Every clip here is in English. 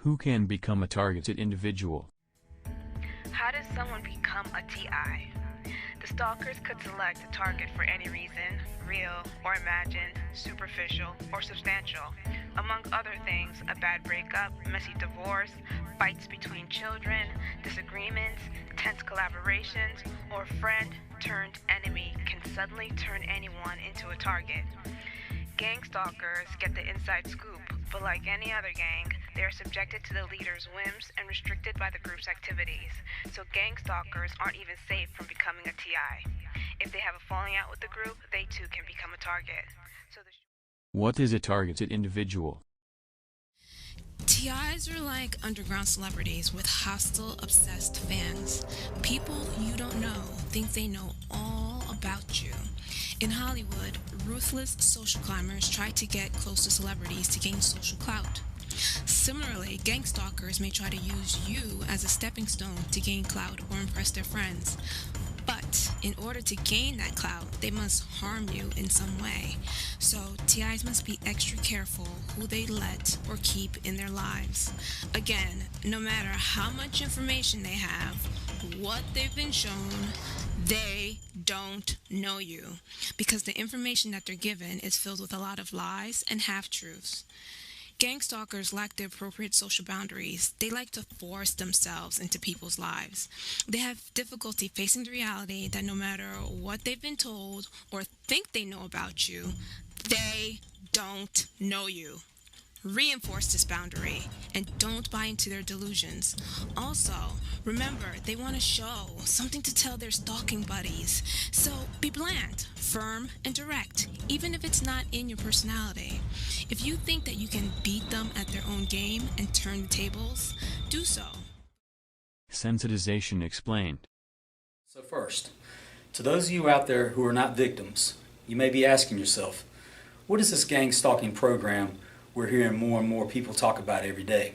Who can become a targeted individual? How does someone become a TI? The stalkers could select a target for any reason, real or imagined, superficial or substantial. Among other things, a bad breakup, messy divorce, fights between children, disagreements, tense collaborations, or friend turned enemy can suddenly turn anyone into a target. Gang stalkers get the inside scoop, but like any other gang, they are subjected to the leader's whims and restricted by the group's activities. So gang stalkers aren't even safe from becoming a TI. If they have a falling out with the group, they too can become a target. What is a targeted individual? TIs are like underground celebrities with hostile, obsessed fans. People you don't know think they know all about you. In Hollywood, ruthless social climbers try to get close to celebrities to gain social clout. Similarly, gang stalkers may try to use you as a stepping stone to gain clout or impress their friends. But in order to gain that clout, they must harm you in some way. So TIs must be extra careful who they let or keep in their lives. Again, no matter how much information they have, what they've been shown, they don't know you, because the information that they're given is filled with a lot of lies and half-truths. Gang stalkers lack the appropriate social boundaries. They like to force themselves into people's lives. They have difficulty facing the reality that no matter what they've been told or think they know about you, they don't know you. Reinforce this boundary and don't buy into their delusions. Also, remember, they want to show something to tell their stalking buddies. So be bland, firm, and direct, even if it's not in your personality. If you think that you can beat them at their own game and turn the tables, do so. Sensitization explained. So first, to those of you out there who are not victims, you may be asking yourself, what is this gang stalking program we're hearing more and more people talk about every day?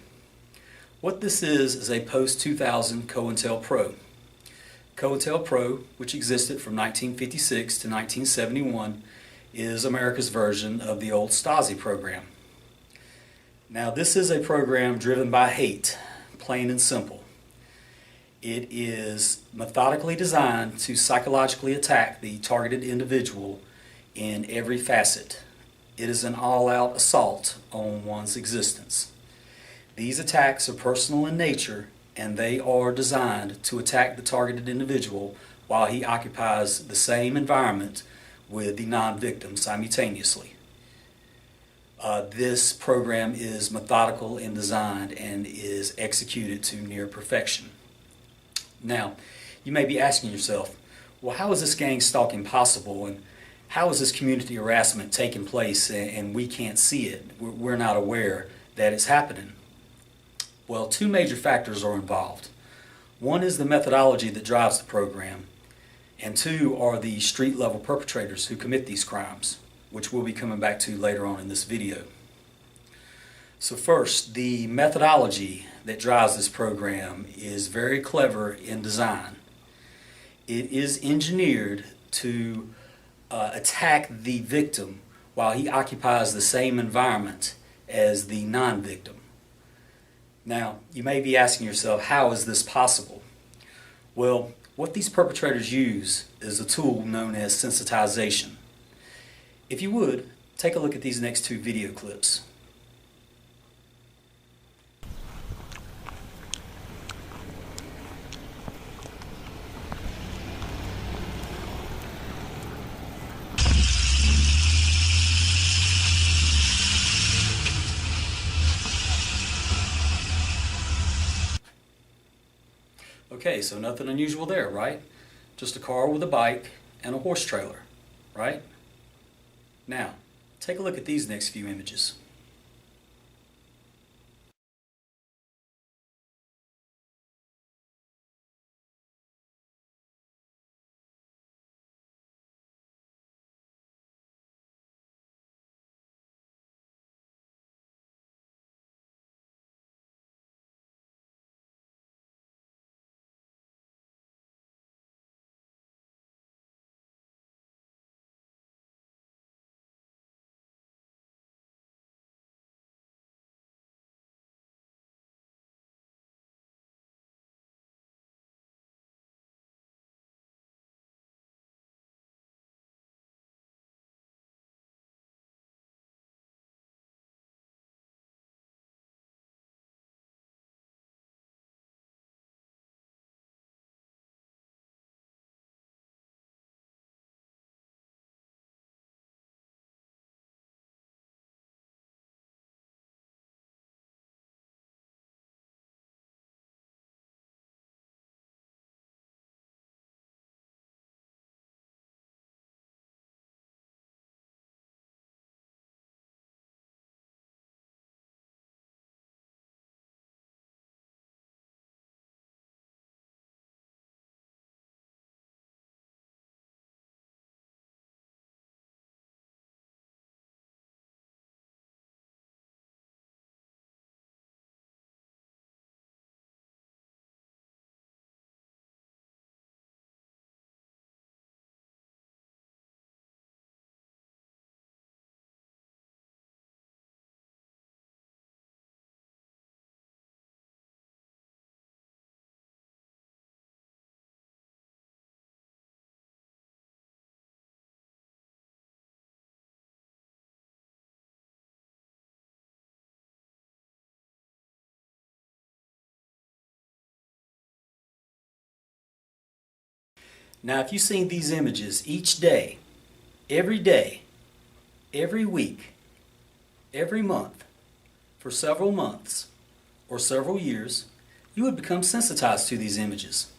What this is a post-2000 COINTELPRO. COINTELPRO, which existed from 1956 to 1971, is America's version of the old Stasi program. Now, this is a program driven by hate, plain and simple. It is methodically designed to psychologically attack the targeted individual in every facet. It is an all-out assault on one's existence. These attacks are personal in nature, and they are designed to attack the targeted individual while he occupies the same environment with the non-victim simultaneously. This program is methodical in design and is executed to near perfection. Now, you may be asking yourself, well, how is this gang stalking possible, and how is this community harassment taking place and we can't see it? We're not aware that it's happening. Well, two major factors are involved. One is the methodology that drives the program, and two are the street level perpetrators who commit these crimes, which we'll be coming back to later on in this video. So first, the methodology that drives this program is very clever in design. It is engineered to attack the victim while he occupies the same environment as the non-victim. Now, you may be asking yourself, how is this possible? Well, what these perpetrators use is a tool known as sensitization. If you would, take a look at these next two video clips. Okay, so nothing unusual there, right? Just a car with a bike and a horse trailer, right? Now, take a look at these next few images. Now, if you've seen these images each day, every week, every month, for several months or several years, you would become sensitized to these images.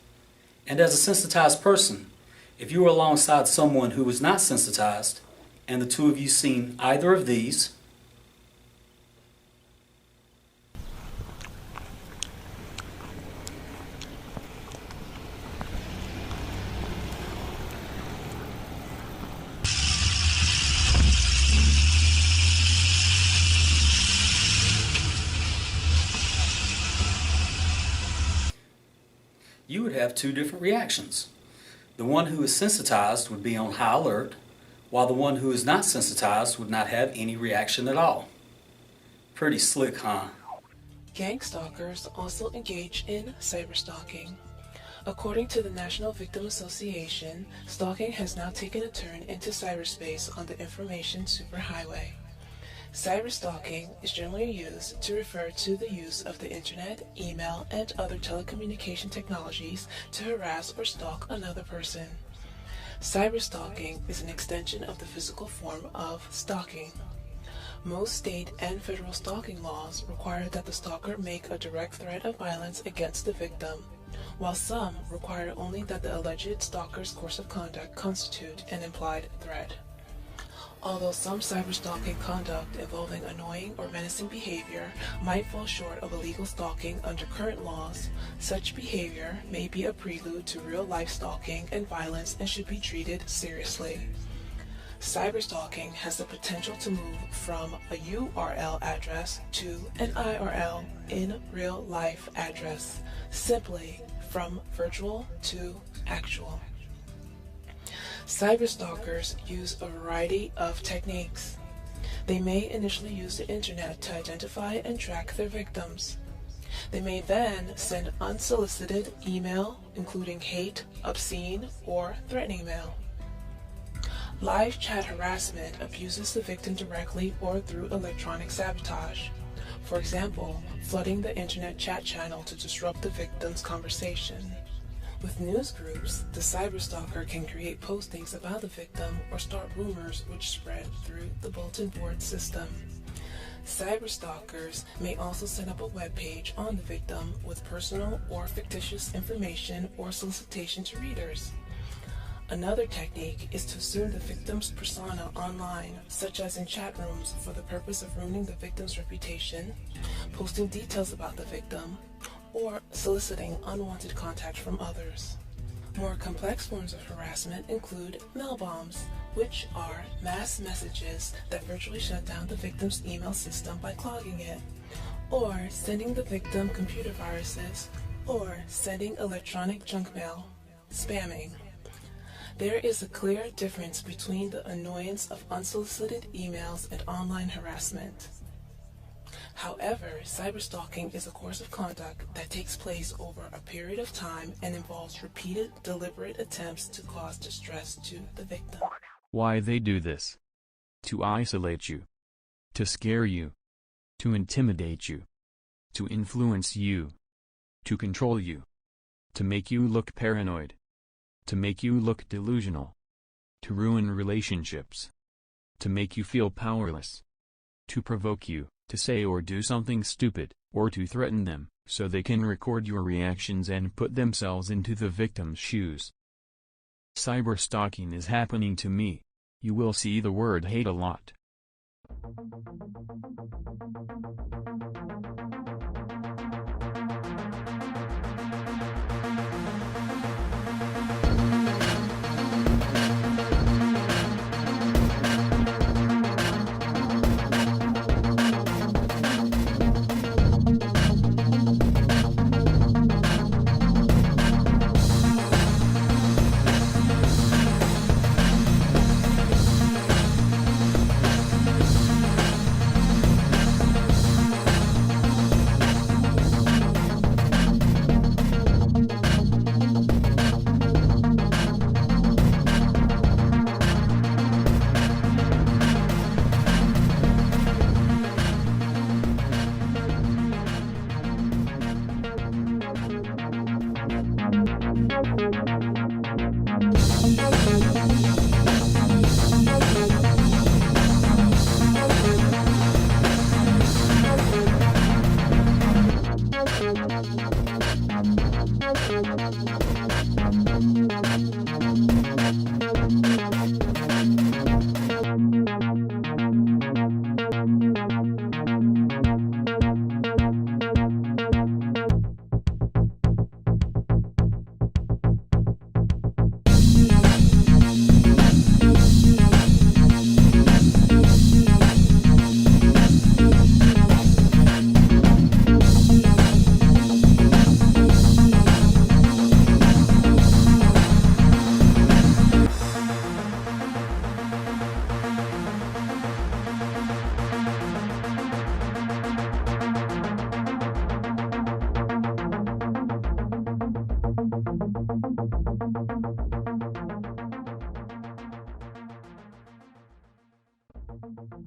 And as a sensitized person, if you were alongside someone who was not sensitized, and the two of you seen either of these, you would have two different reactions. The one who is sensitized would be on high alert, while the one who is not sensitized would not have any reaction at all. Pretty slick, huh? Gang stalkers also engage in cyberstalking. According to the National Victim Association, stalking has now taken a turn into cyberspace on the information superhighway. Cyberstalking is generally used to refer to the use of the internet, email, and other telecommunication technologies to harass or stalk another person. Cyberstalking is an extension of the physical form of stalking. Most state and federal stalking laws require that the stalker make a direct threat of violence against the victim, while some require only that the alleged stalker's course of conduct constitute an implied threat. Although some cyberstalking conduct involving annoying or menacing behavior might fall short of illegal stalking under current laws, such behavior may be a prelude to real-life stalking and violence and should be treated seriously. Cyberstalking has the potential to move from a URL address to an IRL in real-life address, simply from virtual to actual. Cyberstalkers use a variety of techniques. They may initially use the internet to identify and track their victims. They may then send unsolicited email, including hate, obscene, or threatening mail. Live chat harassment abuses the victim directly or through electronic sabotage. For example, flooding the internet chat channel to disrupt the victim's conversation. With news groups, the cyberstalker can create postings about the victim or start rumors which spread through the bulletin board system. Cyberstalkers may also set up a web page on the victim with personal or fictitious information or solicitation to readers. Another technique is to assume the victim's persona online, such as in chat rooms, for the purpose of ruining the victim's reputation, posting details about the victim, or soliciting unwanted contact from others. More complex forms of harassment include mail bombs, which are mass messages that virtually shut down the victim's email system by clogging it, or sending the victim computer viruses, or sending electronic junk mail, spamming. There is a clear difference between the annoyance of unsolicited emails and online harassment. However, cyberstalking is a course of conduct that takes place over a period of time and involves repeated, deliberate attempts to cause distress to the victim. Why they do this? To isolate you. To scare you. To intimidate you. To influence you. To control you. To make you look paranoid. To make you look delusional. To ruin relationships. To make you feel powerless. To provoke you to say or do something stupid, or to threaten them, so they can record your reactions and put themselves into the victim's shoes. Cyberstalking is happening to me. You will see the word hate a lot.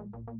Thank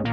you.